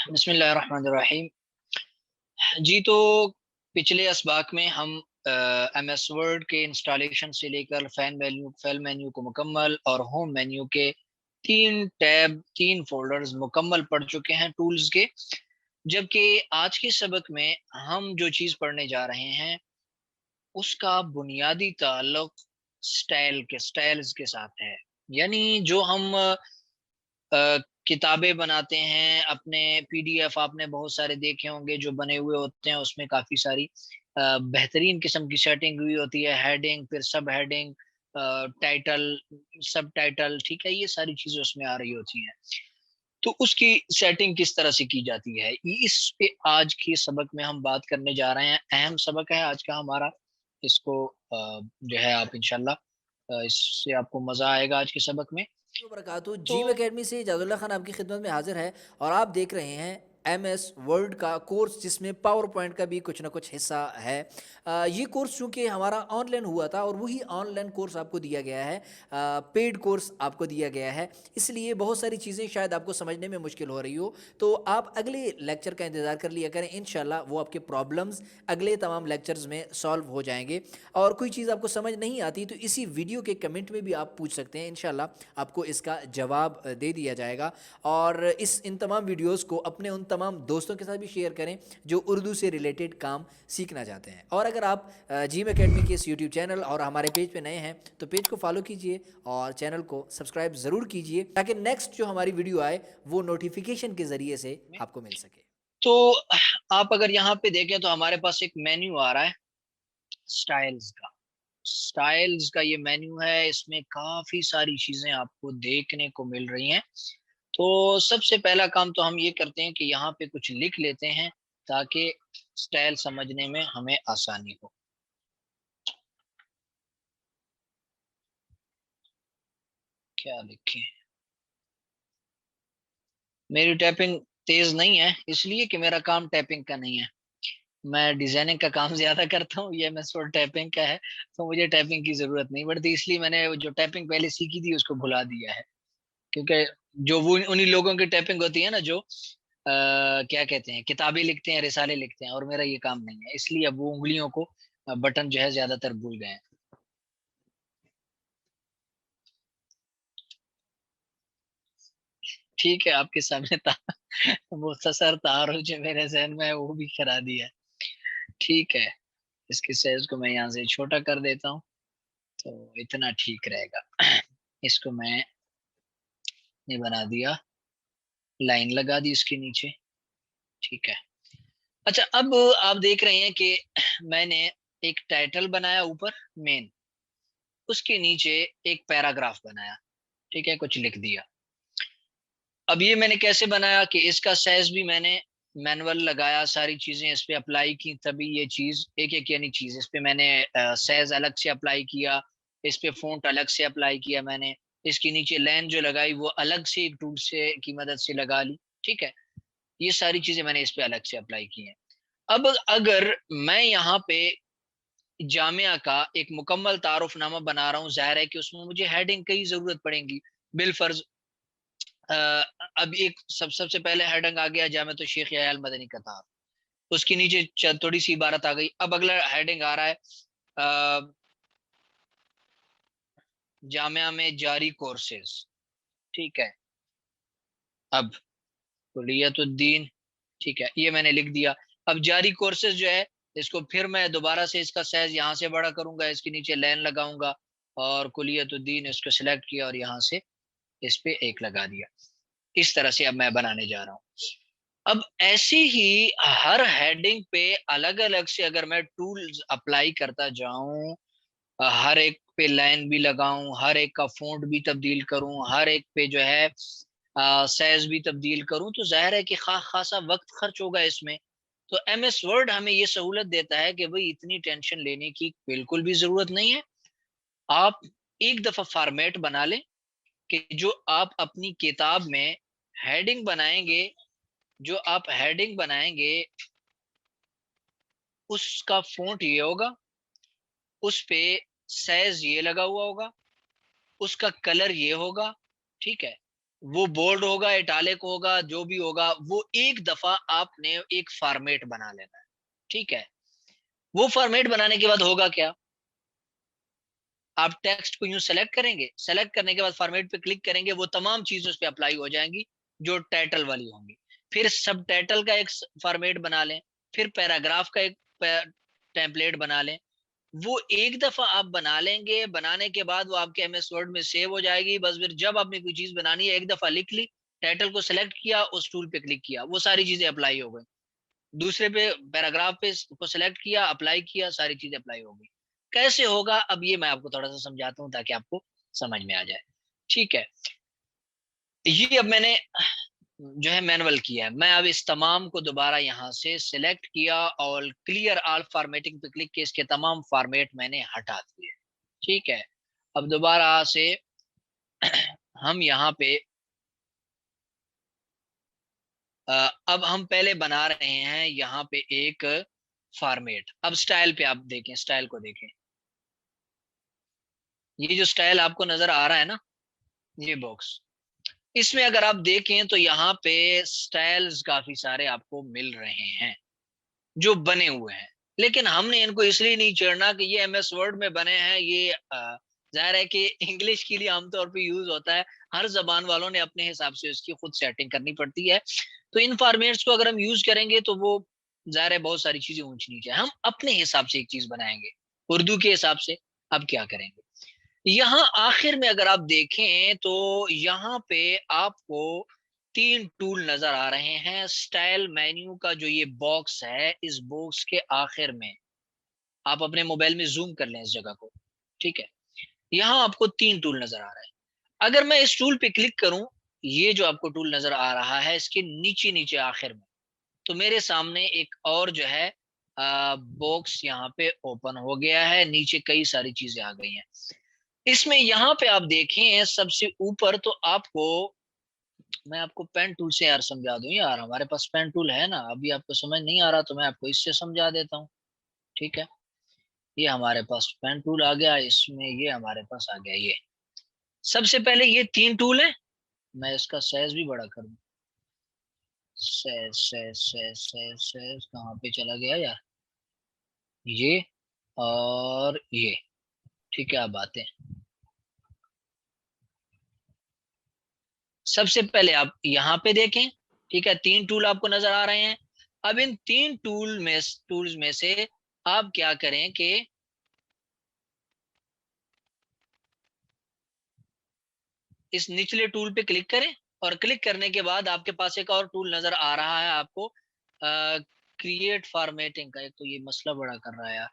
बिस्मिल्लाहिर्रहमानिर्रहीम। जी, तो पिछले असबाक में हम एमएस वर्ड के इंस्टॉलेशन से लेकर फाइल मेन्यू को मुकम्मल और होम मेन्यू के 3 टैब, 3 फ़ोल्डर्स मुकम्मल पढ़ चुके हैं टूल्स के। जबकि आज के सबक में हम जो चीज़ पढ़ने जा रहे हैं, उसका बुनियादी ताल्लुक स्टाइल्स के साथ है। यानी जो हम किताबें बनाते हैं, अपने पीडीएफ आपने बहुत सारे देखे होंगे जो बने हुए होते हैं, उसमें काफ़ी सारी बेहतरीन किस्म की सेटिंग हुई होती है, हेडिंग, फिर सब हेडिंग, टाइटल, सबटाइटल, ठीक है? ये सारी चीज़ें उसमें आ रही होती हैं। तो उसकी सेटिंग किस तरह से की जाती है, इस पे आज के सबक में हम बात करने जा रहे हैं। अहम सबक है आज का हमारा, इसको जो है आप इंशाल्लाह इससे आपको मज़ा आएगा आज के सबक में। वबरकातुहू तो जिम अकेडमी से जाज़ुल्लाह खान आपकी खिदमत में हाजिर है और आप देख रहे हैं एमएस वर्ल्ड का कोर्स जिसमें पावर पॉइंट का भी कुछ ना कुछ हिस्सा है। ये कोर्स चूंकि हमारा ऑनलाइन हुआ था और वही ऑनलाइन कोर्स आपको दिया गया है, पेड कोर्स आपको दिया गया है, इसलिए बहुत सारी चीज़ें शायद आपको समझने में मुश्किल हो रही हो। तो आप अगले लेक्चर का इंतज़ार कर लिया करें, इंशाल्लाह वो आपके प्रॉब्लम्स अगले तमाम लेक्चर्स में सॉल्व हो जाएंगे। और कोई चीज़ आपको समझ नहीं आती तो इसी वीडियो के कमेंट में भी आप पूछ सकते हैं, इंशाल्लाह आपको इसका जवाब दे दिया जाएगा। और इन तमाम वीडियोस को अपने उन तमाम दोस्तों के साथ भी शेयर करें जो उर्दू से रिलेटेड काम सीखना चाहते हैं। और अगर आप जिम एकेडमी के इस यूट्यूब चैनल और हमारे पेज पे नए हैं तो पेज को फॉलो कीजिए और चैनल को सब्सक्राइब ज़रूर कीजिए ताकि नेक्स्ट जो हमारी वीडियो आए वो नोटिफिकेशन के ज़रिए से आपको मिल सके। तो आप अगर यहाँ पे देखें तो हमारे पास एक मेन्यू आ रहा है स्टाइल्स का। स्टाइल्स का ये मेन्यू है, इसमें काफ़ी सारी चीज़ें आपको देखने को मिल रही हैं। तो सबसे पहला काम तो हम ये करते हैं कि यहाँ पे कुछ लिख लेते हैं ताकि स्टाइल समझने में हमें आसानी हो। क्या लिखें? मेरी टाइपिंग तेज़ नहीं है, इसलिए कि मेरा काम टाइपिंग का नहीं है। मैं डिज़ाइनिंग का काम ज़्यादा करता हूँ, ये एमएस वर्ड टाइपिंग का है, तो मुझे टाइपिंग की ज़रूरत नहीं पड़ती, इसलिए मैंने वो जो टाइपिंग पहले सीखी थी उसको भुला दिया है। क्योंकि जो वो उन्हीं लोगों की टाइपिंग होती है ना जो क्या कहते हैं, किताबें लिखते हैं, रिसाले लिखते हैं, और मेरा ये काम नहीं है, इसलिए अब वो उँगलियों को बटन जो है ज़्यादातर भूल गए हैं। ठीक है, आपके सामने मुख्तसर तारुज जो मेरे ज़हन में है वो भी करा दिया है। ठीक है, इसके साइज़ को मैं यहाँ से छोटा कर देता हूँ, तो इतना ठीक रहेगा। इसको मैं ये बना दिया, लाइन लगा दी इसके नीचे, ठीक है। अच्छा, अब आप देख रहे हैं कि मैंने एक टाइटल बनाया ऊपर, मेन, उसके नीचे एक पैराग्राफ बनाया, ठीक है, कुछ लिख दिया। अब ये मैंने कैसे बनाया कि इसका साइज़ भी मैंने मैनुअल लगाया, सारी चीज़ें इस पे अप्लाई की, तभी ये चीज़ एक-एक यानी चीज़ इस पे मैंने साइज़ अलग से अप्लाई किया, इस पे फ़ॉन्ट अलग से अप्लाई किया मैंने, इसके नीचे लाइन जो लगाई वो अलग से एक टूल से की मदद से लगा ली, ठीक है? ये सारी चीज़ें मैंने इस पे अलग से अप्लाई की हैं। अब अगर मैं यहाँ पे जामिया का एक मुकम्मल तारुफ़नामा बना रहा हूँ, ज़ाहिर है कि उसमें मुझे हेडिंग की ज़रूरत पड़ेगी। बिलफ़र्ज़ अ, अब एक सबसे पहले हेडिंग आ गया जामिअतुश शेख याह्या अल मदनी कतार। उसके नीचे थोड़ी-सी इबारत आ गई। अब अगला हेडिंग आ रहा है अ, जामिया में जारी कोर्सेज़, ठीक है? अब कुलियतुद्दीन, ठीक है, ये मैंने लिख दिया। अब जारी कोर्सेज़ जो है, इसको फिर मैं दोबारा से इसका साइज़ यहाँ से बड़ा करूँगा, इसके नीचे लाइन लगाऊँगा और कुलियतुद्दीन इसको सिलेक्ट किया और यहाँ से इस पे 1 लगा दिया। इस तरह से अब मैं बनाने जा रहा हूँ। अब ऐसे ही हर हेडिंग पे अलग-अलग से अगर मैं टूल्स अप्लाई करता जाऊँ, हर एक पे लाइन भी लगाऊँ, हर एक का फ़ॉन्ट भी तब्दील करूँ, हर एक पे जो है साइज़ भी तब्दील करूँ, तो ज़ाहिर है कि ख़ासा वक़्त खर्च होगा इसमें। तो एमएस वर्ड हमें ये सहूलत देता है कि भई इतनी टेंशन लेने की बिल्कुल भी ज़रूरत नहीं है। आप एक दफ़ा फ़ॉर्मेट बना लें कि जो आप अपनी किताब में हेडिंग बनाएँगे, जो आप हेडिंग बनाएँगे, उसका फ़ॉन्ट ये होगा, उस पे साइज़ ये लगा हुआ होगा, उसका कलर ये होगा, ठीक है? वो बोल्ड होगा, इटालिक होगा, जो भी होगा, वो एक दफा आपने एक फॉर्मेट बना लेना है, ठीक है? वो फॉर्मेट बनाने के बाद होगा क्या? आप टेक्स्ट को यूँ सेलेक्ट करेंगे, सेलेक्ट करने के बाद फॉर्मेट पे क्लिक करेंगे, वो तमाम चीज़ें उस पे अप्लाई हो जाएँगी, जो टाइटल वाली होंगी। फिर सबटाइटल का एक स फॉर्मेट बना लें, फिर पैराग्राफ का एक पै टेम्पलेट बना लें। वो एक दफ़ा आप बना लेंगे, बनाने के बाद वो आपके एमएस वर्ड में सेव हो जाएगी, बस फिर जब आपने कोई चीज़ बनानी है, एक दफ़ा लिख ली, टाइटल को सेलेक्ट किया, उस टूल पे क्लिक किया, वो सारी चीज़ें अप्लाई हो गई। दूसरे पे पैराग्राफ पे को सेलेक्ट किया, अप्लाई किया, सारी चीज़ें अप्लाई हो गई। कैसे होगा? अब ये मैं आपको थोड़ा-सा समझाता हूँ ताकि आपको समझ में आ जाए। ठीक है? ये अब मैंने जो है मैनुअल किया है। मैं अब इस तमाम को दोबारा यहाँ से सेलेक्ट किया और क्लियर ऑल फॉर्मेटिंग पे क्लिक किया, इसके तमाम फॉर्मेट मैंने हटा दिए। ठीक है? अब दोबारा से हम यहाँ पे अब हम पहले बना रहे हैं यहाँ पे एक फॉर्मेट। अब स्टाइल पे आप देखें, स्टाइल को देखें। ये जो स्टाइल आपको नज़र आ रहा है ना, ये बॉक्स, इसमें अगर आप देखें तो यहाँ पे स्टाइल्स काफ़ी सारे आपको मिल रहे हैं, जो बने हुए हैं। लेकिन हमने इनको इसलिए नहीं छेड़ना कि ये एमएस वर्ड में बने हैं, ये ज़ाहिर है कि इंग्लिश के लिए आमतौर पे यूज़ होता है। हर ज़बान वालों ने अपने हिसाब से उसकी खुद सेटिंग करनी पड़ती है। तो इन फॉर्मेट्स को अगर हम यूज़ करेंगे तो वो ज़ाहिर है बहुत सारी चीज़ें ऊँच-नीच है। हम अपने हिसाब से एक चीज़ बनाएँगे, उर्दू के हिसाब से। अब क्या करेंगे? यहाँ आखिर में अगर आप देखें तो यहाँ पे आपको 3 टूल नज़र आ रहे हैं। स्टाइल मेन्यू का जो ये बॉक्स है, इस बॉक्स के आखिर में आप अपने मोबाइल में ज़ूम कर लें इस जगह को, ठीक है? यहाँ आपको 3 टूल नज़र आ रहा है। अगर मैं इस टूल पे क्लिक करूँ, ये जो आपको टूल नज़र आ रहा है, इसके नीचे-नीचे आखिर में, तो मेरे सामने एक और जो है बॉक्स यहाँ पे ओपन हो गया है, नीचे कई सारी चीज़ें आ गई हैं। इसमें यहाँ पे आप देखें सबसे ऊपर तो आपको मैं आपको पेन टूल से यार समझा दूँ यार, हमारे पास पेन टूल है ना, अभी आपको समझ नहीं आ रहा तो मैं आपको इससे समझा देता हूँ, ठीक है? ये हमारे पास पेन टूल आ गया, इसमें ये हमारे पास आ गया ये। सबसे पहले ये 3 टूल हैं, मैं इसका साइज़ भी बड़ा कर दूँ। साइज़ कहाँ पे चला गया यार? ये और ये, ठीक है अब आते हैं। सबसे पहले आप यहाँ पे देखें, ठीक है? 3 टूल आपको नज़र आ रहे हैं। अब इन 3 टूल्स में से आप क्या करें कि इस निचले टूल पे क्लिक करें और क्लिक करने के बाद आपके पास एक और टूल नज़र आ रहा है आपको क्रिएट फॉर्मेटिंग का। एक तो ये मसला बड़ा कर रहा है यार।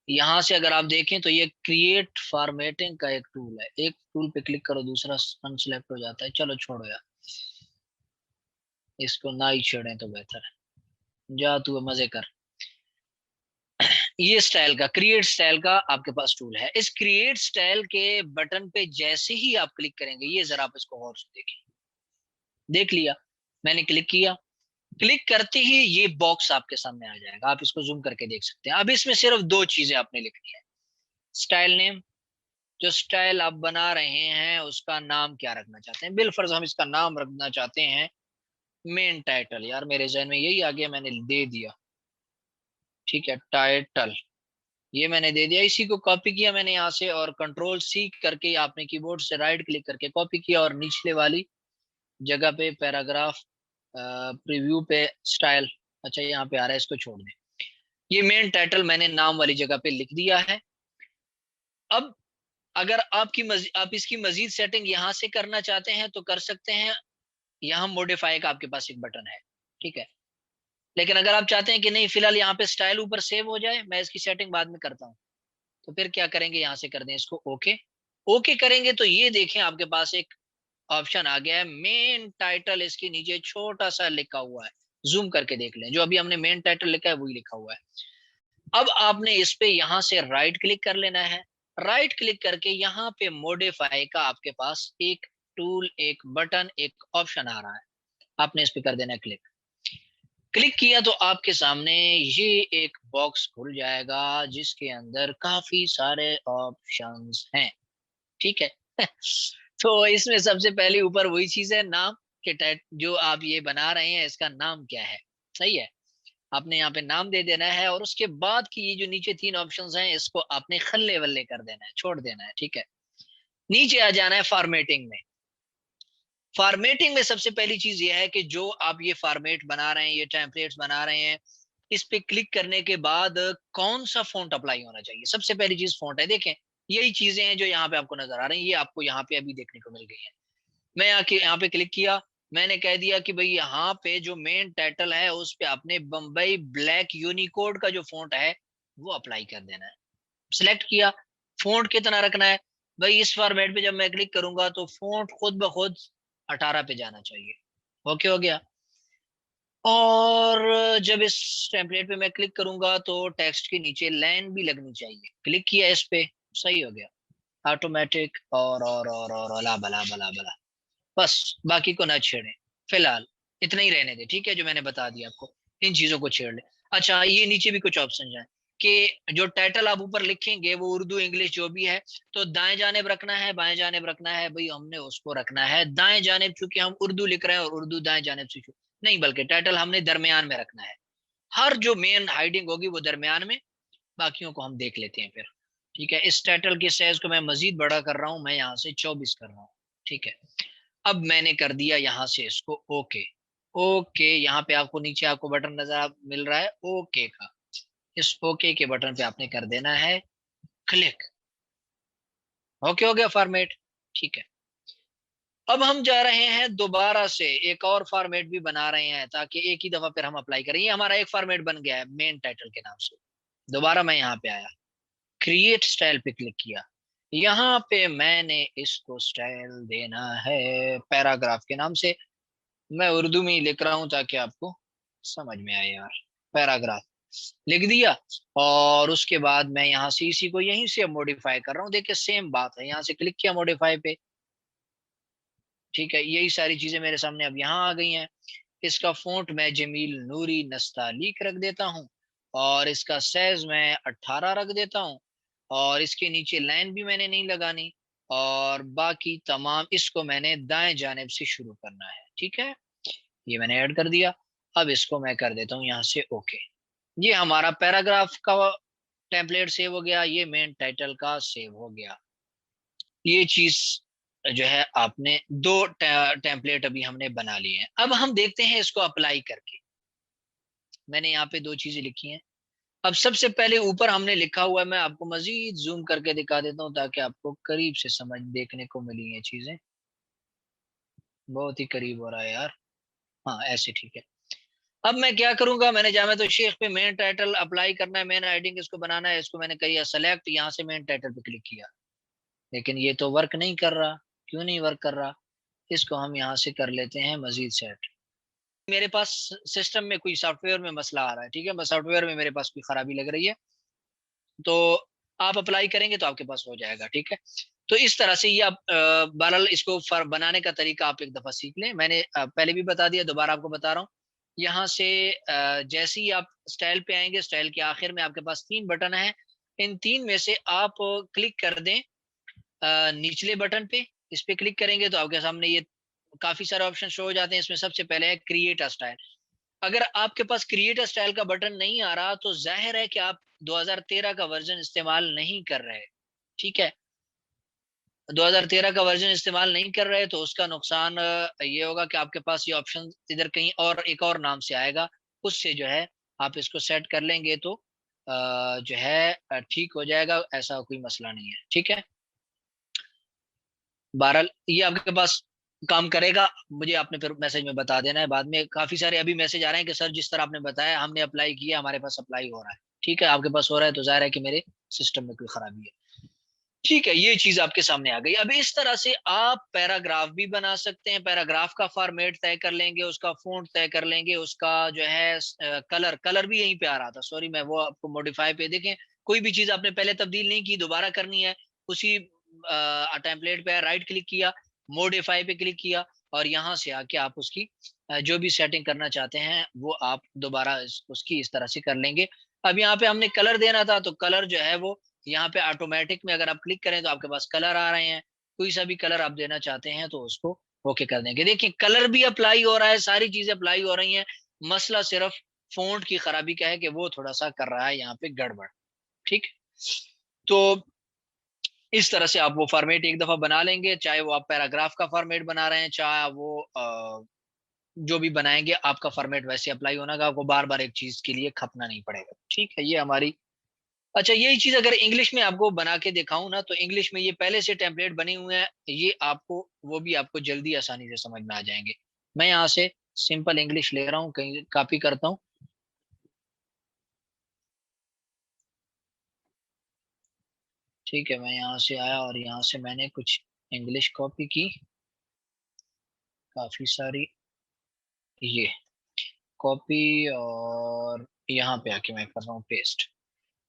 यहाँ से अगर आप देखें तो ये क्रिएट फॉर्मेटिंग का एक टूल है। एक टूल पे क्लिक करो, दूसरा अनसेलेक्ट हो जाता है। चलो छोड़ो यार, इसको ना ही छेड़ें तो बेहतर है। जा तू मज़े कर। ये स्टाइल का क्रिएट स्टाइल का आपके पास टूल है। इस क्रिएट स्टाइल के बटन पे जैसे ही आप क्लिक करेंगे, ये ज़रा आप इसको गौर से देखिए। देख लिया, मैंने क्लिक किया। क्लिक करते ही ये बॉक्स आपके सामने आ जाएगा। आप इसको ज़ूम करके देख सकते हैं। अब इसमें सिर्फ़ 2 चीज़ें आपने लिखनी है। स्टाइल नेम, जो स्टाइल आप बना रहे हैं उसका नाम क्या रखना चाहते हैं? बिलफ़र्ज़ हम इसका नाम रखना चाहते हैं मेन टाइटल। यार मेरे ज़हन में यही आ गया, मैंने दे दिया। ठीक है, टाइटल। ये मैंने दे दिया, इसी को कॉपी किया मैंने यहाँ से और कंट्रोल सी करके आपने कीबोर्ड से राइट क्लिक करके कॉपी किया और निचले वाली जगह पे पैराग्राफ प्रीव्यू पे स्टाइल, अच्छा यहाँ पे आ रहा है, इसको छोड़ दें। ये मेन टाइटल मैंने नाम वाली जगह पे लिख दिया है। अब अगर आप इसकी मज़ीद सेटिंग यहाँ से करना चाहते हैं तो कर सकते हैं। यहाँ मॉडिफाई का आपके पास एक बटन है, ठीक है? लेकिन अगर आप चाहते हैं कि नहीं फिलहाल यहाँ पे स्टाइल ऊपर सेव हो जाए, मैं इसकी सेटिंग बाद में करता हूँ। तो फिर क्या करेंगे, यहाँ से कर दें इसको ओके। ओके करेंगे तो ये देखें आपके पास एक ऑप्शन आ गया है मेन टाइटल, इसके नीचे छोटा-सा लिखा हुआ है। ज़ूम करके देख लें, जो अभी हमने मेन टाइटल लिखा है वही लिखा हुआ है। अब आपने इस पे यहाँ से राइट क्लिक कर लेना है। राइट क्लिक करके यहाँ पे मॉडिफाई का आपके पास एक टूल, एक बटन, एक ऑप्शन आ रहा है। आपने इस पे कर देना है क्लिक। क्लिक किया तो आपके सामने ये एक बॉक्स खुल जाएगा जिसके अंदर काफ़ी सारे ऑप्शंस हैं, ठीक है? तो इसमें सबसे पहले ऊपर वही चीज है, नाम के टैट जो आप ये बना रहे हैं इसका नाम क्या है। सही है, आपने यहाँ पे नाम दे देना है, और उसके बाद की ये जो नीचे 3 ऑप्शंस हैं इसको आपने खल्ले वल्ले कर देना है, छोड़ देना है, ठीक है। नीचे आ जाना है फॉर्मेटिंग में। फॉर्मेटिंग में सबसे पहली चीज ये है कि जो आप ये फॉर्मेट बना रहे हैं, ये टेम्पलेट्स बना रहे हैं, इस पे क्लिक करने के बाद कौन सा फॉन्ट अप्लाई होना चाहिए। सबसे पहली चीज फॉन्ट है, देखें यही चीजें हैं जो यहाँ पे आपको नजर आ रही हैं, ये आपको यहाँ पे अभी देखने को मिल गई है। मैं यहाँ पे क्लिक किया, मैंने कह दिया कि भाई यहाँ पे जो मेन टाइटल है उस पे आपने बम्बई ब्लैक यूनिकोड का जो फॉन्ट है वो अप्लाई कर देना है। सिलेक्ट किया, फॉन्ट कितना रखना है, भाई इस फॉर्मेट पे जब मैं क्लिक करूंगा तो फॉन्ट खुद ब खुद 18 पे जाना चाहिए। ओके हो गया। और जब इस टेम्पलेट पे मैं क्लिक करूंगा तो टेक्स्ट के नीचे लाइन भी लगनी चाहिए, क्लिक किया इस पे, सही हो गया, ऑटोमेटिक। और अला बला बला बला, बस बाकी को ना छेड़े, फिलहाल इतना ही रहने दे, ठीक है, जो मैंने बता दिया आपको, इन चीजों को छेड़ ले। अच्छा, ये नीचे भी कुछ ऑप्शन है कि जो टाइटल आप ऊपर लिखेंगे वो उर्दू इंग्लिश जो भी है, तो दाएं जानेब रखना है बाएं जानेब रखना है, भाई हमने उसको रखना है दाएं जानेब, चूंकि हम उर्दू लिख रहे हैं और उर्दू दाएं जानेब से नहीं, बल्कि टाइटल हमने दरमियान में रखना है। हर जो मेन हाइडिंग होगी वो दरमियान में, बाकियों को हम देख लेते हैं फिर। ठीक है, इस टाइटल के साइज को मैं मजीद बड़ा कर रहा हूँ, मैं यहाँ से 24 कर रहा हूँ। ठीक है, अब मैंने कर दिया यहाँ से इसको ओके। ओके, यहाँ पे आपको नीचे आपको बटन नजर मिल रहा है ओके का, इस ओके के बटन पे आपने कर देना है क्लिक। ओके हो गया फॉर्मेट। ठीक है, अब हम जा रहे हैं दोबारा से एक और फॉर्मेट भी बना रहे हैं ताकि एक ही दफा फिर हम अप्लाई करें। ये हमारा एक फॉर्मेट बन गया है मेन टाइटल के नाम से। दोबारा मैं यहाँ पे आया, क्रिएट स्टाइल पे क्लिक किया, यहाँ पे मैंने इसको स्टाइल देना है पैराग्राफ के नाम से। मैं उर्दू में ही लिख रहा हूँ ताकि आपको समझ में आए यार। पैराग्राफ लिख दिया, और उसके बाद मैं यहाँ से इसी को यहीं से मॉडिफाई कर रहा हूँ। देखिए सेम बात है, यहाँ से क्लिक किया मॉडिफाई पे, ठीक है, यही सारी चीजें मेरे सामने अब यहाँ आ गई हैं। इसका फ़ॉन्ट मैं जमील नूरी नस्तालीक रख देता हूँ, और इसका साइज मैं 18 रख देता हूँ, और इसके नीचे लाइन भी मैंने नहीं लगानी, और बाकी तमाम इसको मैंने दाएं जानिब से शुरू करना है। ठीक है, ये मैंने ऐड कर दिया। अब इसको मैं कर देता हूँ यहाँ से ओके। ये हमारा पैराग्राफ का टेम्पलेट सेव हो गया, ये मेन टाइटल का सेव हो गया। ये चीज जो है आपने दो टेम्पलेट अभी हमने बना लिए हैं। अब हम देखते हैं इसको अप्लाई करके। मैंने यहाँ पे दो चीजें लिखी हैं। अब सबसे पहले ऊपर हमने लिखा हुआ है, मैं आपको मजीद जूम करके दिखा देता हूँ ताकि आपको करीब से समझ देखने को मिली ये चीजें। बहुत ही करीब हो रहा है यार, हाँ ऐसे ठीक है। अब मैं क्या करूंगा, मैंने जामा तो शेख पे मेन टाइटल अप्लाई करना है, मेन हेडिंग इसको बनाना है, इसको मैंने किया सेलेक्ट, यहाँ से मेन टाइटल पे क्लिक किया, लेकिन ये तो वर्क नहीं कर रहा। क्यों नहीं वर्क कर रहा, इसको हम यहाँ से कर लेते हैं मजीद सेट। मेरे पास सिस्टम में कोई सॉफ्टवेयर में मसला आ रहा है, ठीक है, बस सॉफ्टवेयर में मेरे पास कोई खराबी लग रही है, तो आप अप्लाई करेंगे तो आपके पास हो जाएगा। ठीक है, तो इस तरह से ये आप बहरहाल इसको बनाने का तरीका आप एक दफा सीख लें। मैंने पहले भी बता दिया, दोबारा आपको बता रहा हूँ। यहाँ से जैसे ही आप स्टाइल पे आएंगे, स्टाइल के आखिर में आपके पास 3 बटन है, इन 3 में से आप क्लिक कर दें निचले बटन पे। इस पे क्लिक करेंगे तो आपके सामने ये काफी सारे ऑप्शन शो हो जाते हैं। इसमें सबसे पहले है क्रिएट अ स्टाइल। अगर आपके पास क्रिएट अ स्टाइल का बटन नहीं आ रहा तो जाहिर है कि आप 2013 का वर्जन इस्तेमाल नहीं कर रहे। ठीक है, 2013 का वर्जन इस्तेमाल नहीं कर रहे तो उसका नुकसान ये होगा कि आपके पास ये ऑप्शन इधर कहीं और एक और नाम से आएगा, उससे जो है आप इसको सेट कर लेंगे तो जो है ठीक हो जाएगा, ऐसा कोई मसला नहीं है। ठीक है, बहरहाल ये आपके पास काम करेगा। मुझे आपने फिर मैसेज में बता देना है बाद में। काफी सारे अभी मैसेज आ रहे हैं कि सर जिस तरह आपने बताया हमने अप्लाई किया, हमारे पास अप्लाई हो रहा है। ठीक है, आपके पास हो रहा है तो जाहिर है कि मेरे सिस्टम में कोई खराबी है। ठीक है, ये चीज आपके सामने आ गई। अब इस तरह से आप पैराग्राफ भी बना सकते हैं। पैराग्राफ का फॉर्मेट तय कर लेंगे, उसका फ़ॉन्ट तय कर लेंगे, उसका जो है कलर, कलर भी यहीं पे आ रहा था, सॉरी मैं वो आपको मॉडिफाई पे देखें। कोई भी चीज आपने पहले तब्दील नहीं की, दोबारा करनी है, उसी टेम्पलेट पे राइट क्लिक किया, मॉडिफाई पे क्लिक किया, और यहाँ से आके आप उसकी जो भी सेटिंग करना चाहते हैं वो आप दोबारा उसकी इस तरह से कर लेंगे। अब यहाँ पे हमने कलर देना था, तो कलर जो है वो यहाँ पे ऑटोमेटिक में अगर आप क्लिक करें तो आपके पास कलर आ रहे हैं। कोई सा भी कलर आप देना चाहते हैं तो उसको ओके कर देंगे। देखिए कलर भी अप्लाई हो रहा है, सारी चीजें अप्लाई हो रही हैं, मसला सिर्फ फ़ॉन्ट की खराबी का है कि वो थोड़ा-सा कर रहा है यहाँ पे गड़बड़, ठीक है? तो इस तरह से आप वो फ़ॉर्मेट एक दफ़ा बना लेंगे, चाहे वो आप पैराग्राफ का फ़ॉर्मेट बना रहे हैं, चाहे वो जो भी बनाएँगे आपका फ़ॉर्मेट वैसे अप्लाई होना का, आपको बार-बार एक चीज़ के लिए खपना नहीं पड़ेगा, ठीक है? ये हमारी अच्छा यही चीज़ अगर इंग्लिश में आपको बना के दिखाऊँ ना, तो इंग्लिश में ये पहले से टेम्पलेट बने हुए हैं, ये आपको वो भी आपको जल्दी आसानी से समझ में आ जाएँगे। मैं यहाँ से सिंपल इंग्लिश ले रहा हूँ, कहीं कॉपी करता हूँ। ठीक है, मैं यहाँ से आया और यहाँ से मैंने कुछ इंग्लिश कॉपी की, काफ़ी सारी, ये कॉपी और यहाँ पे आके मैं कर रहा हूँ पेस्ट।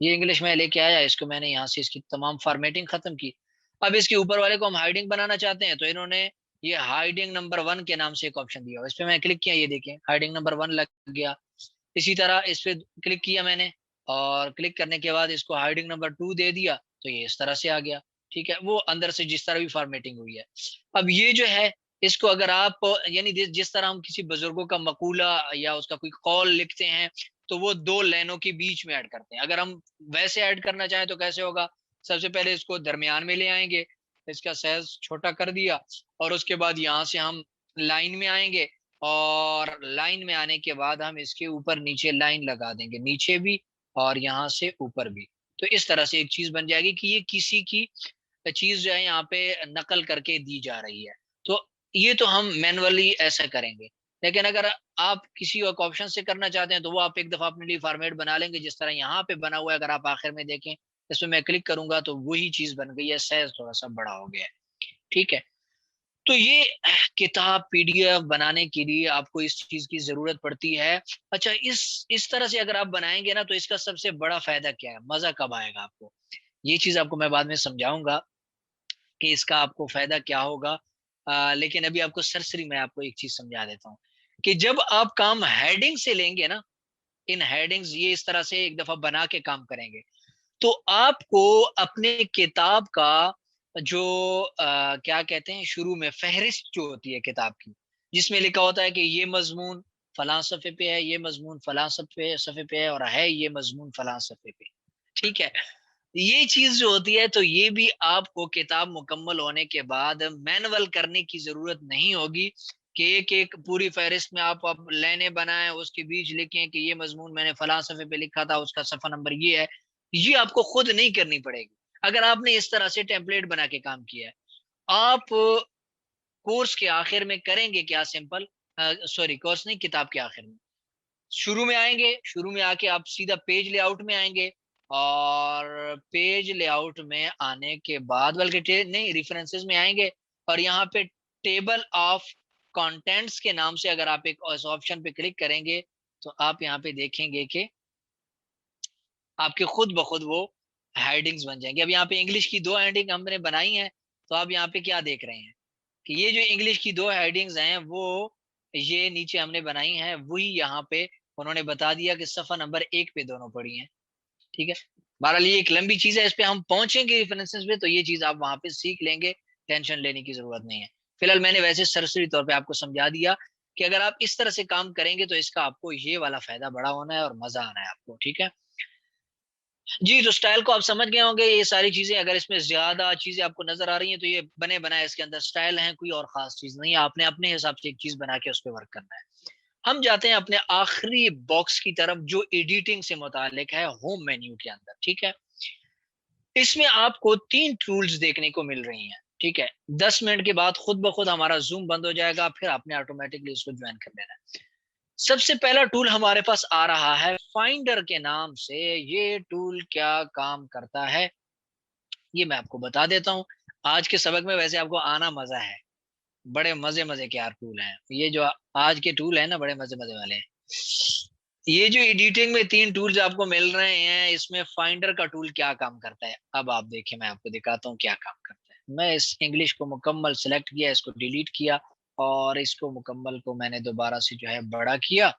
ये इंग्लिश में लेके आया, इसको मैंने यहाँ से इसकी तमाम फ़ॉर्मेटिंग ख़त्म की। अब इसके ऊपर वाले को हम हाइडिंग बनाना चाहते हैं, तो इन्होंने ये हाइडिंग नंबर 1 के नाम से एक ऑप्शन दिया हुआ है। इस पे मैं क्लिक किया, ये देखिए हाइडिंग नंबर 1 लग गया। इसी तरह इस पे क्लिक किया मैंने और क्लिक करने के बाद इसको हाइडिंग नंबर 2 दे दिया, तो ये इस तरह से आ गया, ठीक है? वो अंदर से जिस तरह भी फ़ॉर्मेटिंग हुई है। अब ये जो है, इसको अगर आप यानी जिस तरह हम किसी बुज़ुर्गों का मक़ूला या उसका कोई कौल लिखते हैं, तो वो 2 लाइनों के बीच में ऐड करते हैं। अगर हम वैसे ऐड करना चाहें तो कैसे होगा? सबसे पहले इसको दरमियान में ले आएँगे, इसका साइज़ छोटा कर दिया और उसके बाद यहाँ से हम लाइन में आएँगे और लाइन में आने के बाद हम इसके ऊपर नीचे लाइन लगा देंगे, नीचे भी और यहाँ से ऊपर भी। तो इस तरह से एक चीज़ बन जाएगी कि ये किसी की चीज़ जो है यहाँ पे नकल करके दी जा रही है। तो ये तो हम मैनुअली ऐसा करेंगे। लेकिन अगर आप किसी एक ऑप्शन से करना चाहते हैं, तो वो आप एक दफ़ा अपने लिए फ़ॉर्मेट बना लेंगे, जिस तरह यहाँ पे बना हुआ है, अगर आप आखिर में देखें, इसमें मैं क्लिक करूँगा तो वही चीज़ बन गई है, साइज़ थोड़ा-सा बड़ा हो गया है, ठीक है? तो ये किताब पीडीएफ बनाने के लिए आपको इस चीज़ की ज़रूरत पड़ती है। अच्छा इस तरह से अगर आप बनाएँगे ना, तो इसका सबसे बड़ा फ़ायदा क्या है? मज़ा कब आएगा आपको? ये चीज़ आपको मैं बाद में समझाऊँगा कि इसका आपको फ़ायदा क्या होगा। लेकिन अभी आपको सरसरी मैं आपको एक चीज़ समझा देता हूँ, कि जब आप काम हेडिंग से लेंगे ना, इन हेडिंग्स ये इस तरह से एक दफ़ा बना के काम करेंगे, तो आपको अपने किताब का जो क्या कहते हैं शुरू में फ़हरिस्त जो होती है किताब की, जिसमें लिखा होता है कि ये मज़मून फलाँ सफ़े पे है, ये मज़मून फलाँ सफ़े पे है और है ये मज़मून फलाँ सफ़े पे। ठीक है? ये चीज़ जो होती है, तो ये भी आपको किताब मुकम्मल होने के बाद मैनुअल करने की ज़रूरत नहीं होगी कि एक-एक पूरी फ़हरिस्त में आप लाइनें बनाएँ, उसके बीच लिखें कि ये मज़मून मैंने फलाँ सफ़े पे लिखा था, उसका सफ़ा नंबर ये है। ये आपको खुद नहीं करनी पड़ेगी, अगर आपने इस तरह से टेम्पलेट बना के काम किया है। आप कोर्स के आखिर में करेंगे क्या सिंपल सॉरी कोर्स नहीं, किताब के आखिर में। शुरू में आएँगे, शुरू में आके आप सीधा पेज लेआउट में आएँगे और पेज लेआउट में आने के बाद बल्कि टे नहीं रेफरेंसेस में आएँगे और यहाँ पे टेबल ऑफ कंटेंट्स के नाम से अगर आप एक इस ऑप्शन पे क्लिक करेंगे, तो आप यहाँ पे देखेंगे कि आपके खुद ब खुद वो हेडिंग्स बन जाएँगी। अब यहाँ पे इंग्लिश की 2 हेडिंग हमने बनाई हैं, तो आप यहाँ पे क्या देख रहे हैं कि ये जो इंग्लिश की 2 हेडिंग्स हैं, वो ये नीचे हमने बनाई हैं, वही यहाँ पे उन्होंने बता दिया कि सफ़ा नंबर 1 पे दोनों पड़ी हैं, ठीक है? बहरहाल ये एक लंबी चीज़ है, इस पे हम पहुँचेंगे रेफरेंसेस पे, तो ये चीज़ आप वहाँ पे सीख लेंगे, टेंशन लेने की ज़रूरत नहीं है। फिलहाल मैंने वैसे सरसरी तौर पे आपको समझा दिया कि अगर आप इस तरह से काम करेंगे, तो इसका आपको ये वाला फ़ायदा बड़ा होना है और मज़ा आना है आपको, ठीक है? जी, तो स्टाइल को आप समझ गए होंगे, ये सारी चीज़ें अगर इसमें ज़्यादा चीज़ें आपको नज़र आ रही हैं, तो ये बने-बनाए इसके अंदर स्टाइल हैं, कोई और ख़ास चीज़ नहीं है, आपने अपने हिसाब से एक चीज़ बना के उस पे वर्क करना है। हम जाते हैं अपने आखिरी बॉक्स की तरफ जो एडिटिंग से मुताल्लिक है, होम मेन्यू के अंदर, ठीक है? इसमें आपको 3 टूल्स देखने को मिल रही हैं, ठीक है? 10 मिनट के बाद खुद ब खुद हमारा ज़ूम बंद हो जाएगा, फिर आपने ऑटोमैटिकली इसको जॉइन कर लेना है। सबसे पहला टूल हमारे पास आ रहा है फाइंडर के नाम से। ये टूल क्या काम करता है, ये मैं आपको बता देता हूँ। आज के सबक में वैसे आपको आना मज़ा है। बड़े मज़े-मज़े के यार टूल हैं। ये जो आज के टूल हैं ना, बड़े मज़े-मज़े वाले हैं। ये जो एडिटिंग में 3 टूल्स आपको मिल रहे हैं, इसमें फाइंडर का टूल क्या काम करता है? अब आप देखिए, मैं आपको दिखाता हूँ क्या काम करता है। मैं इस इंग्लिश को मुकम्मल सेलेक्ट किया, इसको डिलीट किया और इसको मुकम्मल को मैंने दोबारा से जो है बड़ा किया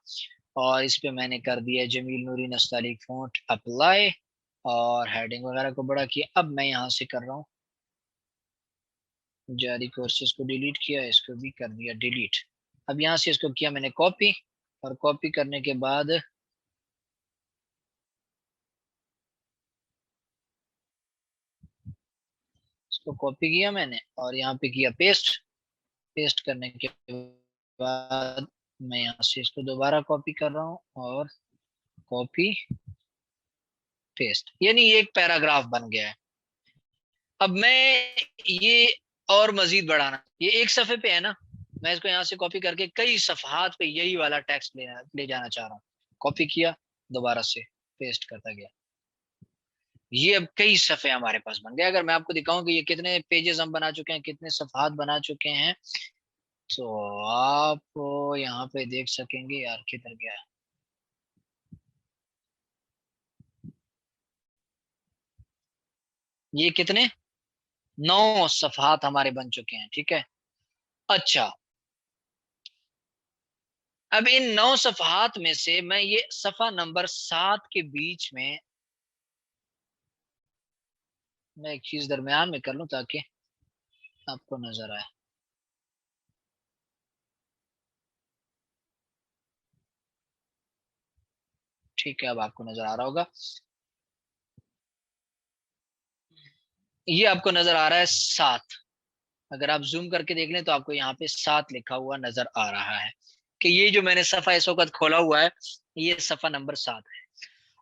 और इस पे मैंने कर दिया जमील नूरी नस्तालिक फ़ॉन्ट अप्लाई और हेडिंग वगैरह को बड़ा किया। अब मैं यहाँ से कर रहा हूँ जारी कोर्सेज को डिलीट किया, इसको भी कर दिया डिलीट। अब यहाँ से इसको किया मैंने कॉपी, और कॉपी करने के बाद इसको कॉपी किया मैंने और यहाँ पे किया पेस्ट। पेस्ट करने के बाद मैं यहाँ से इसको दोबारा कॉपी कर रहा हूँ और कॉपी पेस्ट, यानी ये एक पैराग्राफ बन गया है। अब मैं ये और मजीद बढ़ाना, ये एक सफे पे है ना, मैं इसको यहाँ से कॉपी करके कई सफहात पे यही वाला टेक्स्ट ले जाना चाह रहा हूँ। कॉपी किया, दोबारा से पेस्ट करता गया, ये अब कई सफ़े हमारे पास बन गए। अगर मैं आपको दिखाऊं कि ये कितने पेजेस हम बना चुके हैं, कितने सफ़हात बना चुके हैं, तो आप यहाँ पे देख सकेंगे। यार किधर गया, ये कितने 9 सफ़हात हमारे बन चुके हैं। ठीक है, अच्छा अब इन 9 सफ़हात में से मैं ये सफ़ा नंबर 7 के बीच में मैं एक चीज दरमियान में कर लूं ताकि आपको नजर आए। ठीक है, अब आपको नजर आ रहा होगा, ये आपको नजर आ रहा है 7। अगर आप जूम करके देख लें तो आपको यहाँ पे 7 लिखा हुआ नजर आ रहा है कि ये जो मैंने सफा इस वक्त खोला हुआ है, ये सफा नंबर 7 है।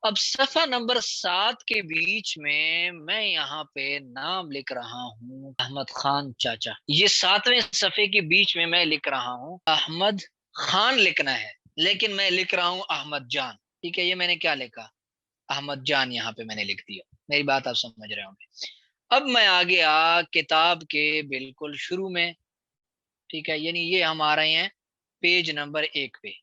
अब सफा नंबर 7 के बीच में मैं यहाँ पे नाम लिख रहा हूँ अहमद खान चाचा। ये 7वें सफे के बीच में मैं लिख रहा हूँ अहमद खान लिखना है, लेकिन मैं लिख रहा हूँ अहमद जान। ठीक है, ये मैंने क्या लिखा, अहमद जान, यहाँ पे मैंने लिख दिया। मेरी बात आप समझ रहे होंगे। अब मैं आ गया किताब के बिल्कुल शुरू में। ठीक है, यानी ये हम आ रहे हैं पेज नंबर 1 पे।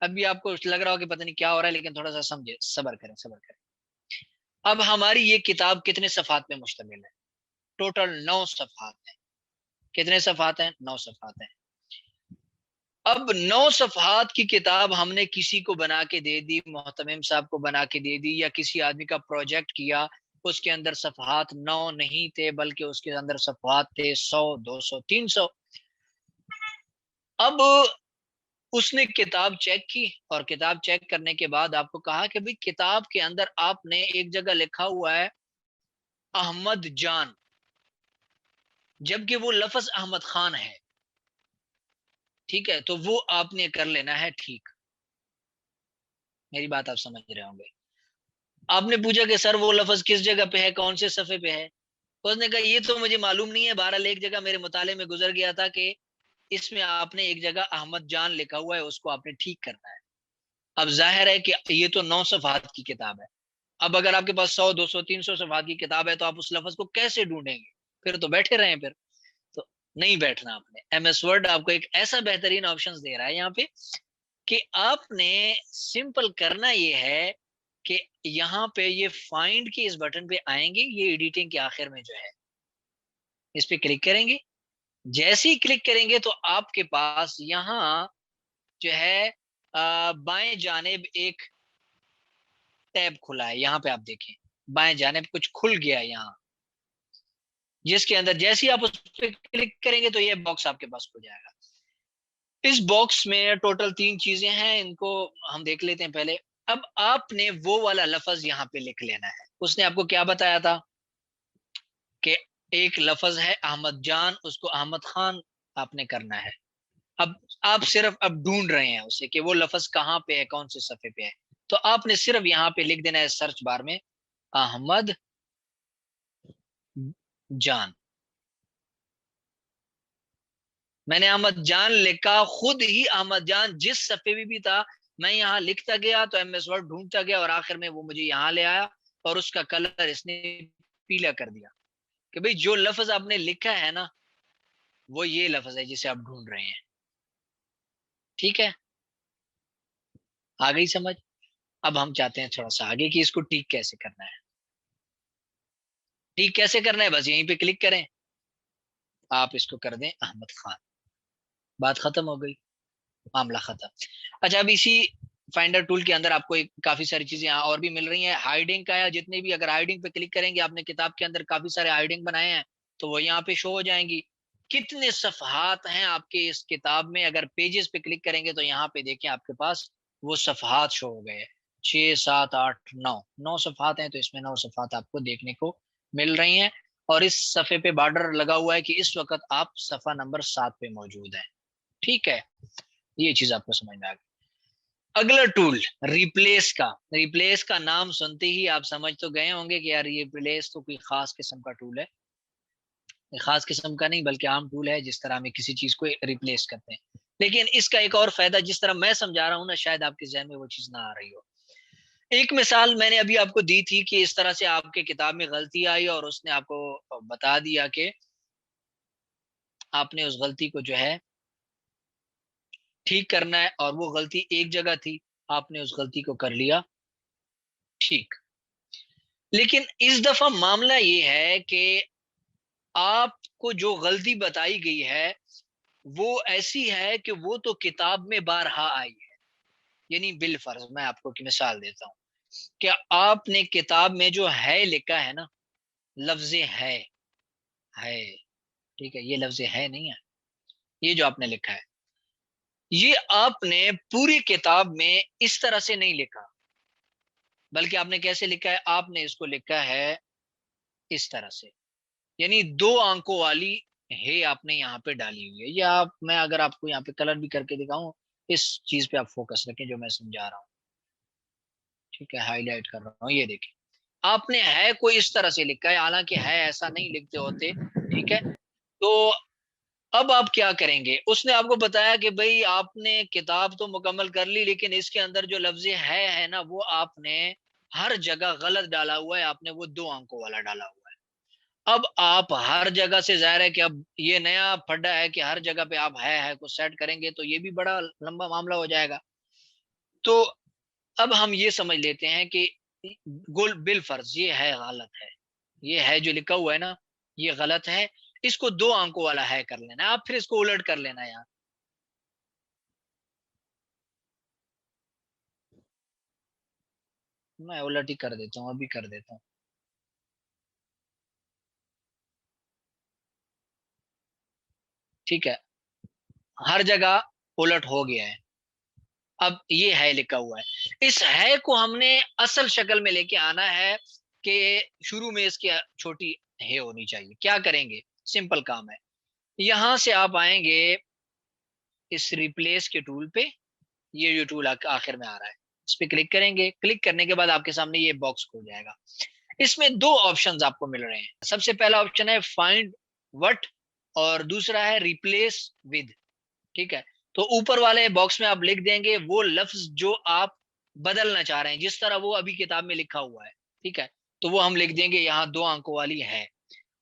अभी आपको लग रहा हो कि पता नहीं क्या हो रहा है, लेकिन थोड़ा सा समझे, सब्र करें सब्र करें। अब हमारी ये किताब कितने सफ़हात पे मुश्तमिल है? टोटल 9 सफ़हात है। कितने सफ़हात हैं? 9 सफ़हात हैं। अब 9 सफ़हात की किताब हमने किसी को बना के दे दी, मोहतमिम साहब को बना के दे दी, या किसी आदमी का प्रोजेक्ट किया, उसके अंदर सफ़हात 9 नहीं थे बल्कि उसके अंदर सफ़हात थे 100, 200, 300। अब उसने किताब चेक की और किताब चेक करने के बाद आपको कहा कि भाई किताब के अंदर आपने एक जगह लिखा हुआ है अहमद जान, जबकि वो लफ्ज अहमद खान है। ठीक है, तो वो आपने कर लेना है ठीक। मेरी बात आप समझ रहे होंगे। आपने पूछा कि सर वो लफ्ज किस जगह पे है, कौन से सफ़े पे है? उसने कहा ये तो मुझे मालूम नहीं है, बहरहाल एक जगह मेरे मुताले में गुजर गया था कि इसमें आपने एक जगह अहमद जान लिखा हुआ है, उसको आपने ठीक करना है। अब जाहिर है कि ये तो 9 सफ़हात की किताब है। अब अगर आपके पास 100, 200, 300 सफ़हात की किताब है तो आप उस लफ्ज को कैसे ढूंढेंगे? फिर तो बैठे रहें फिर। तो नहीं बैठना आपने। एमएस वर्ड आपको एक ऐसा बेहतरीन ऑप्शंस दे रहा है यहाँ पे कि आपने सिंपल करना ये है कि यहाँ पे ये फाइंड के इस बटन पे आएंगे, ये एडिटिंग के आखिर में जो है इस पे क्लिक करेंगे। जैसे ही क्लिक करेंगे तो आपके पास यहाँ जो है बाएं जानेब एक टैब खुला है, यहाँ पे आप देखें बाएं जानेब कुछ खुल गया है यहाँ, जिसके अंदर जैसे ही आप उस पर क्लिक करेंगे तो ये बॉक्स आपके पास खुल जाएगा। इस बॉक्स में टोटल 3 चीजें हैं, इनको हम देख लेते हैं पहले। अब आपने वो वाला लफ्ज यहाँ पे लिख लेना है। उसने आपको क्या बताया था कि एक लफ्ज है अहमद जान, उसको अहमद खान आपने करना है। अब आप सिर्फ अब ढूंढ रहे हैं उसे कि वो लफ्ज कहाँ पे है, कौन से सफ़े पे है। तो आपने सिर्फ यहाँ पे लिख देना है सर्च बार में अहमद जान। मैंने अहमद जान लिखा, खुद ही अहमद जान जिस सफ़े में भी था, मैं यहाँ लिखता गया तो एमएस वर्ड ढूंढता गया और आखिर में वो मुझे यहाँ ले आया और उसका कलर इसने पीला कर दिया कि भाई जो लफ्ज आपने लिखा है ना, वो ये लफ्ज है जिसे आप ढूंढ रहे हैं। ठीक है, आ गई समझ? अब हम चाहते हैं थोड़ा सा आगे कि इसको ठीक कैसे करना है। ठीक कैसे करना है, बस यहीं पे क्लिक करें, आप इसको कर दें अहमद खान, बात खत्म हो गई, मामला खत्म। अच्छा, अब इसी फाइंडर टूल के अंदर आपको काफी सारी चीजें यहाँ और भी मिल रही हैं। हाइडिंग का है, जितने भी, अगर हाइडिंग पे क्लिक करेंगे, आपने किताब के अंदर काफी सारे हाइडिंग बनाए हैं, तो वो यहाँ पे शो हो जाएंगी। कितने सफ़हात हैं आपके इस किताब में, अगर पेजेस पे क्लिक करेंगे तो यहाँ पे देखें आपके पास वो सफ़हात शो हो गए हैं। 6, 7, 8, 9 सफ़हात हैं, तो इसमें 9 सफ़हात आपको देखने को मिल रही हैं। और इस सफ़े पे बॉर्डर लगा हुआ है कि इस वक़्त आप सफ़ा नंबर 7 पे मौजूद हैं। ठीक है? ये चीज़ आपको समझ में आ गई। अगला टूल रिप्लेस का नाम सुनते ही आप समझ तो गए होंगे कि यार ये रिप्लेस तो कोई ख़ास किस्म का टूल है। ख़ास किस्म का नहीं बल्कि आम टूल है, जिस तरह हम किसी चीज़ को रिप्लेस करते हैं। लेकिन इसका एक और फ़ायदा, जिस तरह मैं समझा रहा हूँ ना, शायद आपके ज़हन में वो चीज़ ना आ रही हो। एक मिसाल मैंने अभी आपको दी थी कि इस तरह से आपके किताब में गलती आई और उसने आपको बता दिया कि आपने उस गलती को जो है ठीक करना है, और वो गलती एक जगह थी, आपने उस गलती को कर लिया ठीक। लेकिन इस दफ़ा मामला ये है कि आपको जो गलती बताई गई है, वो ऐसी है कि वो तो किताब में बारहा आई है। यानी बिलफ़र्ज़ मैं आपको एक मिसाल देता हूँ, क्या आपने किताब में जो है लिखा है ना, लफ़्ज़ है, ठीक है? ये लफ़्ज़ है नहीं है, ये जो आपने लिखा है, ये आपने पूरी किताब में इस तरह से नहीं लिखा, बल्कि आपने कैसे लिखा है? आपने इसको लिखा है इस तरह से। यानी 2 अंकों वाली हे आपने यहाँ पे डाली हुई है। या आप मैं अगर आपको यहाँ पे कलर भी करके दिखाऊँ, इस चीज़ पे आप फ़ोकस रखें जो मैं समझा रहा हूँ। ठीक है, हाइलाइट कर रहा हूँ, ये देखिए। आपने है को इस तरह से लिखा है, हालाँकि है ऐसा नहीं लिखते होते, ठीक है? तो अब आप क्या करेंगे? उसने आपको बताया कि भई आपने किताब तो मुकम्मल कर ली, लेकिन इसके अंदर जो लफ़्ज़ है ना, वो आपने हर जगह गलत डाला हुआ है, आपने वो 2 अंकों वाला डाला हुआ है। अब आप हर जगह से ज़ाहिर है कि अब ये नया फड्डा है कि हर जगह पे आप है को सेट करेंगे तो ये भी बड़ा लंबा मामला हो जाएगा। तो अब हम ये समझ लेते हैं कि गुल बिल-फ़र्ज़ ये है गलत है। ये है जो लिखा हुआ है ना, ये गलत है। इसको 2 अंकों वाला है कर लेना है। आप फिर इसको उलट कर लेना है यहाँ। मैं उलट ही कर देता हूँ, अभी कर देता हूँ। ठीक है? हर जगह उलट हो गया है। अब ये है लिखा हुआ है। इस है को हमने असल शक्ल में लेके आना है कि शुरू में इसकी छोटी है होनी चाहिए। क्या करेंगे? सिंपल काम है। यहाँ से आप आएँगे इस रिप्लेस के टूल पे, ये जो टूल आखिर में आ रहा है। इस पे क्लिक करेंगे, क्लिक करने के बाद आपके सामने ये बॉक्स खुल जाएगा। इसमें 2 ऑप्शंस आपको मिल रहे हैं। सबसे पहला ऑप्शन है फाइंड व्हाट और दूसरा है रिप्लेस विद। ठीक है? तो ऊपर वाले बॉक्स में आप लिख देंगे वो लफ्ज़ जो आप बदलना चाह रहे हैं, जिस तरह वो अभी किताब में लिखा हुआ है, ठीक है? तो वो हम लिख देंगे यहाँ 2 अंकों वाली है,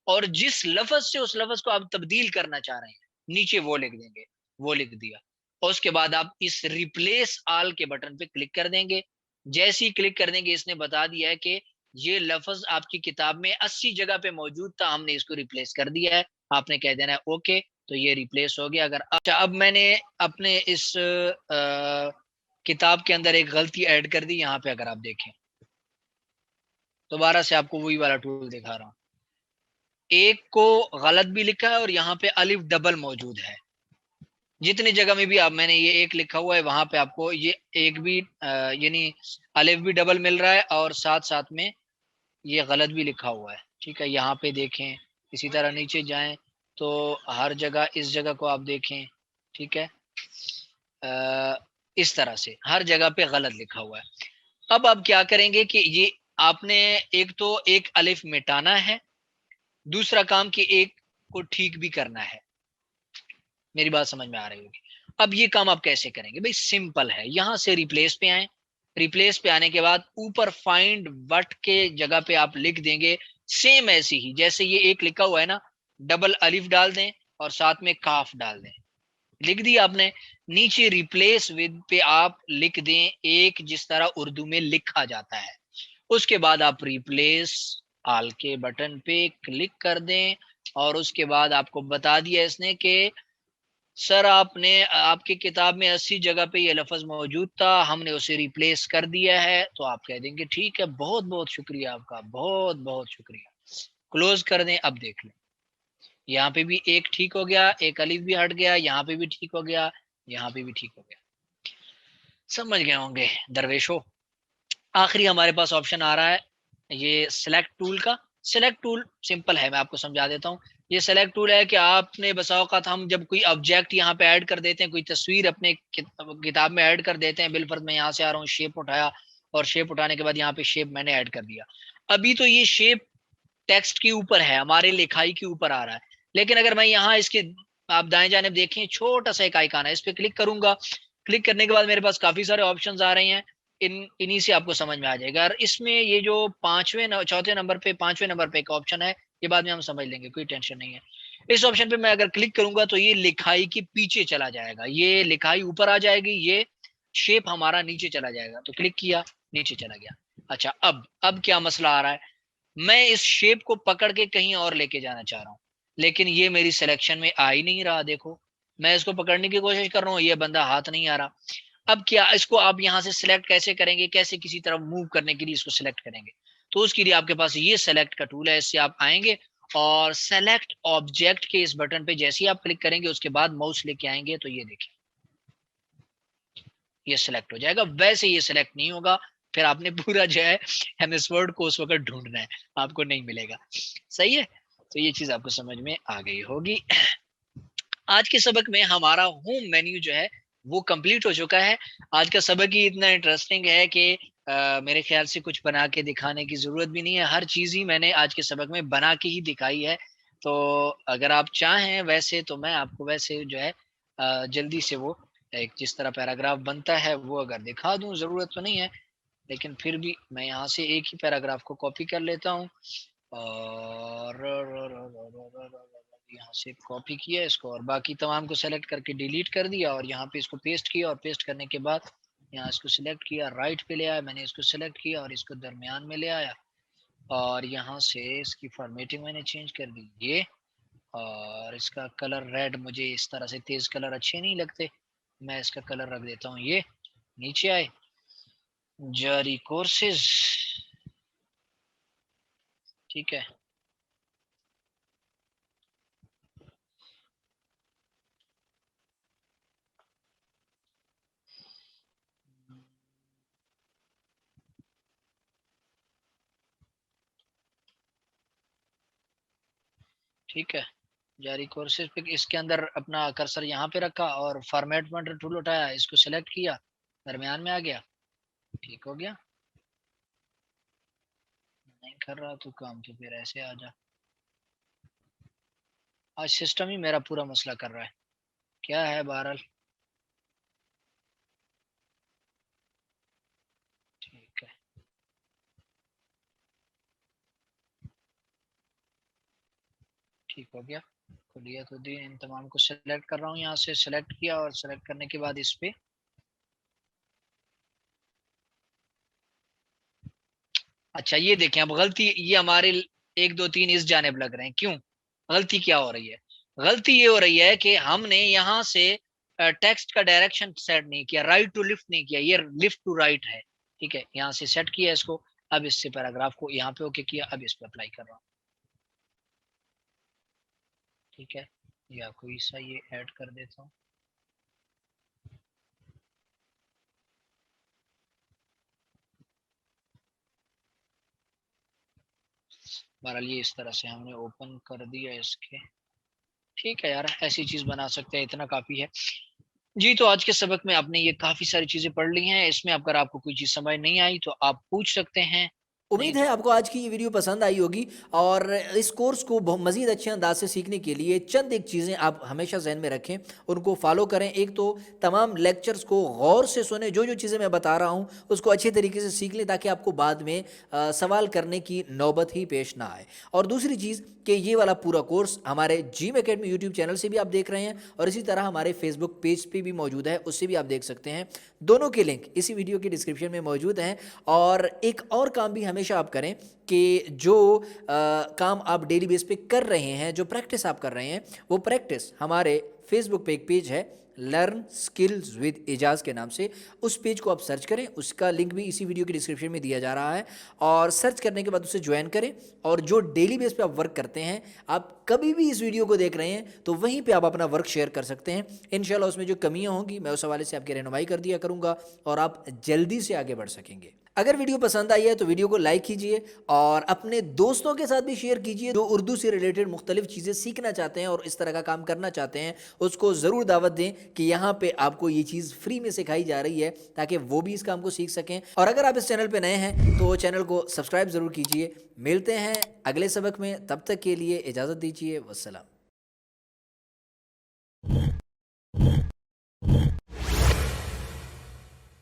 और जिस लफ्ज़ से उस लफ्ज़ को आप तब्दील करना चाह रहे हैं, नीचे वो लिख देंगे, वो लिख दिया। और उसके बाद आप इस रिप्लेस ऑल के बटन पे क्लिक कर देंगे। जैसे ही क्लिक कर देंगे, इसने बता दिया है कि ये लफ्ज़ आपकी किताब में 80 जगह पे मौजूद था, हमने इसको रिप्लेस कर दिया है। आपने कह देना है ओके, तो ये रिप्लेस हो गया। अगर अच्छा, अब मैंने अपने इस किताब के अंदर एक गलती ऐड कर दी, यहाँ पे अगर आप देखें, दोबारा से आपको वही वाला टूल दिखा रहा हूँ। एक को गलत भी लिखा है और यहाँ पे अलिफ डबल मौजूद है। जितनी जगह में भी आप मैंने ये एक लिखा हुआ है, वहाँ पे आपको ये एक भी यानी अलिफ भी डबल मिल रहा है और साथ-साथ में ये गलत भी लिखा हुआ है। ठीक है? यहाँ पे देखें, इसी तरह नीचे जाएँ तो हर जगह इस जगह को आप देखें, ठीक है? अ, इस तरह से हर जगह पे गलत लिखा हुआ है। अब आप क्या करेंगे कि ये आपने एक तो एक अलिफ मिटाना है, दूसरा काम कि एक को ठीक भी करना है। मेरी बात समझ में आ रही होगी। अब ये काम आप कैसे करेंगे? भई सिंपल है, यहाँ से रिप्लेस पे आएँ, रिप्लेस पे आने के बाद ऊपर फाइंड व्हाट के जगह पे आप लिख देंगे सेम ऐसे ही, जैसे ये एक लिखा हुआ है ना, डबल अलिफ डाल दें और साथ में काफ डाल दें। लिख दिया आपने, नीचे रिप्लेस विद पे आप लिख दें एक, जिस तरह उर्दू में लिखा जाता है। उसके बाद आप रिप्लेस ऑल के बटन पे क्लिक कर दें और उसके बाद आपको बता दिया इसने कि सर आपने आपकी किताब में 80 जगह पे ये लफ़्ज़ मौजूद था, हमने उसे रिप्लेस कर दिया है। तो आप कह देंगे ठीक है, बहुत-बहुत शुक्रिया आपका, बहुत-बहुत शुक्रिया। क्लोज़ कर दें, अब देख लें। यहाँ पे भी एक ठीक हो गया, एक अलिफ भी हट गया, यहाँ पे भी ठीक हो गया, यहाँ पे भी ठीक हो गया। समझ गए होंगे दरवेशों। आखिरी हमारे पास ऑप्शन आ रहा है ये सिलेक्ट टूल का। सिलेक्ट टूल सिंपल है, मैं आपको समझा देता हूँ। ये सिलेक्ट टूल है कि आपने बसा औकात हम जब कोई ऑब्जेक्ट यहाँ पे ऐड कर देते हैं, कोई तस्वीर अपने किताब में ऐड कर देते हैं, बिलफर्ज मैं यहाँ से आ रहा हूँ, शेप उठाया और शेप उठाने के बाद यहाँ पे शेप मैंने ऐड कर दिया। अभी तो ये शेप टेक्स्ट के ऊपर है, हमारे लिखाई के ऊपर आ रहा है। लेकिन अगर मैं यहाँ इसके आप दाएं जानिब देखें, छोटा सा एक आइकन है, इस पे क्लिक करूंगा। क्लिक करने के बाद मेरे पास काफी सारे ऑप्शंस आ रहे हैं। इन्हीं से आपको समझ में आ जाएगा। और इसमें ये जो चौथे नंबर पे, पांचवें नंबर पे एक ऑप्शन है, ये बाद में हम समझ लेंगे, कोई टेंशन नहीं है। इस ऑप्शन पे मैं अगर क्लिक करूंगा तो ये लिखाई के पीछे चला जाएगा, ये लिखाई ऊपर आ जाएगी, ये शेप हमारा नीचे चला जाएगा। तो क्लिक किया, नीचे चला गया। अच्छा, अब क्या मसला आ रहा है, मैं इस शेप को पकड़ के कहीं और लेके जाना चाह रहा हूँ, लेकिन ये मेरी सिलेक्शन में आ ही नहीं रहा। देखो, मैं इसको पकड़ने की कोशिश कर रहा हूँ, ये बंदा हाथ नहीं आ रहा। अब क्या, इसको आप यहाँ से सिलेक्ट कैसे करेंगे, कैसे किसी तरफ मूव करने के लिए इसको सिलेक्ट करेंगे? तो उसके लिए आपके पास ये सेलेक्ट का टूल है, इससे आप आएंगे और सेलेक्ट ऑब्जेक्ट के इस बटन पे जैसे ही आप क्लिक करेंगे, उसके बाद माउस लेके आएंगे तो ये देखिए, ये सिलेक्ट हो जाएगा। वैसे ये सिलेक्ट नहीं होगा, फिर आपने पूरा जो है एमएस वर्ड को उस वक्त ढूंढना है, आपको नहीं मिलेगा। सही है, तो ये चीज आपको समझ में आ गई होगी। आज के सबक में हमारा होम मेन्यू जो है वो कंप्लीट हो चुका है। आज का सबक ही इतना इंटरेस्टिंग है कि मेरे ख्याल से कुछ बना के दिखाने की जरूरत भी नहीं है, हर चीज ही मैंने आज के सबक में बना के ही दिखाई है। तो अगर आप चाहें वैसे तो मैं आपको वैसे जो है जल्दी से वो एक जिस तरह पैराग्राफ बनता है वो अगर दिखा दूं, जरूरत तो नहीं है, लेकिन फिर भी मैं यहाँ से एक ही पैराग्राफ को कॉपी कर लेता हूँ और यहाँ से कॉपी किया इसको और बाकी तमाम को सेलेक्ट करके डिलीट कर दिया और यहाँ पे इसको पेस्ट किया और पेस्ट करने के बाद यहाँ इसको सिलेक्ट किया, राइट पे ले आया, मैंने इसको सिलेक्ट किया और इसको दरमियान में ले आया और यहाँ से इसकी फॉर्मेटिंग मैंने चेंज कर दी ये। और इसका कलर रेड, मुझे इस तरह से तेज कलर अच्छे नहीं लगते, मैं इसका कलर रख देता हूँ ये। नीचे आए, जारी कोर्सेज, ठीक है। ठीक है, जारी कोर्सेज पे इसके अंदर अपना कर्सर यहाँ पे रखा और फॉर्मेट पॉइंटर टूल उठाया, इसको सेलेक्ट किया, दरमियान में आ गया, ठीक हो गया। नहीं कर रहा तो काम, तो फिर ऐसे आ जा। आज सिस्टम ही मेरा पूरा मसला कर रहा है, क्या है बहरहाल, ठीक है। ठीक हो गया, खुलिया तो दी, इन तमाम को सेलेक्ट कर रहा हूँ, यहाँ से सेलेक्ट किया और सेलेक्ट करने के बाद इस पे अच्छा ये देखें, अब गलती ये हमारे 1 2 3 इस जानेब लग रहे हैं, क्यों? गलती क्या हो रही है? गलती ये हो रही है कि हमने यहाँ से टेक्स्ट का डायरेक्शन सेट नहीं किया, राइट टू लिफ्ट नहीं किया, ये लिफ्ट टू राइट है। ठीक है, यहाँ से सेट किया इसको, अब इससे पैराग्राफ को यहाँ पे ओके किया, अब इस पे अप्लाई कर रहा हूँ। ठीक है, या कोई सा ये ऐड कर देता हूँ। बहरहाल ये इस तरह से हमने ओपन कर दिया इसके। ठीक है यार, ऐसी चीज बना सकते हैं, इतना काफी है। जी, तो आज के सबक में आपने ये काफी सारी चीजें पढ़ ली हैं, इसमें अगर आपको कोई चीज समझ नहीं आई तो आप पूछ सकते हैं, नहीं उम्मीद है तो आपको आज की ये वीडियो पसंद आई होगी और इस कोर्स को मज़ीद अच्छे अंदाज से सीखने के लिए चंद एक चीज़ें आप हमेशा जहन में रखें, उनको फॉलो करें। एक तो तमाम लेक्चर्स को गौर से सुने, जो जो चीज़ें मैं बता रहा हूँ उसको अच्छे तरीके से सीख लें ताकि आपको बाद में सवाल करने की नौबत ही पेश ना आए। और दूसरी चीज़ कि ये वाला पूरा कोर्स हमारे जीम एकेडमी यूट्यूब चैनल से भी आप देख रहे हैं और इसी तरह हमारे फेसबुक पेज पे भी मौजूद है, उससे भी आप देख सकते हैं। दोनों के लिंक इसी वीडियो की डिस्क्रिप्शन में मौजूद हैं। और एक और काम भी हमेशा आप करें कि जो काम आप डेली बेस पे कर रहे हैं, जो प्रैक्टिस आप कर रहे हैं, वो प्रैक्टिस हमारे फेसबुक पे एक पेज है लर्न स्किल्स विद एजाज के नाम से, उस पेज को आप सर्च करें, उसका लिंक भी इसी वीडियो के डिस्क्रिप्शन में दिया जा रहा है, और सर्च करने के बाद उसे ज्वाइन करें। और जो डेली बेस पे आप वर्क करते हैं, आप कभी भी इस वीडियो को देख रहे हैं तो वहीं पे आप अपना वर्क शेयर कर सकते हैं। इंशाल्लाह उसमें जो कमियां होंगी मैं उस हवाले से आपकी रहनुमाई कर दिया करूंगा और आप जल्दी से आगे बढ़ सकेंगे। अगर वीडियो पसंद आई है तो वीडियो को लाइक कीजिए और अपने दोस्तों के साथ भी शेयर कीजिए जो उर्दू से रिलेटेड मुख्तलिफ चीज़ें सीखना चाहते हैं और इस तरह का काम करना चाहते हैं। उसको ज़रूर दावत दें कि यहाँ पे आपको ये चीज़ फ्री में सिखाई जा रही है ताकि वो भी इस काम को सीख सकें। और अगर आप इस चैनल पे नए हैं तो चैनल को सब्सक्राइब ज़रूर कीजिए। मिलते हैं अगले सबक में, तब तक के लिए इजाज़त दीजिए। वस्सलाम।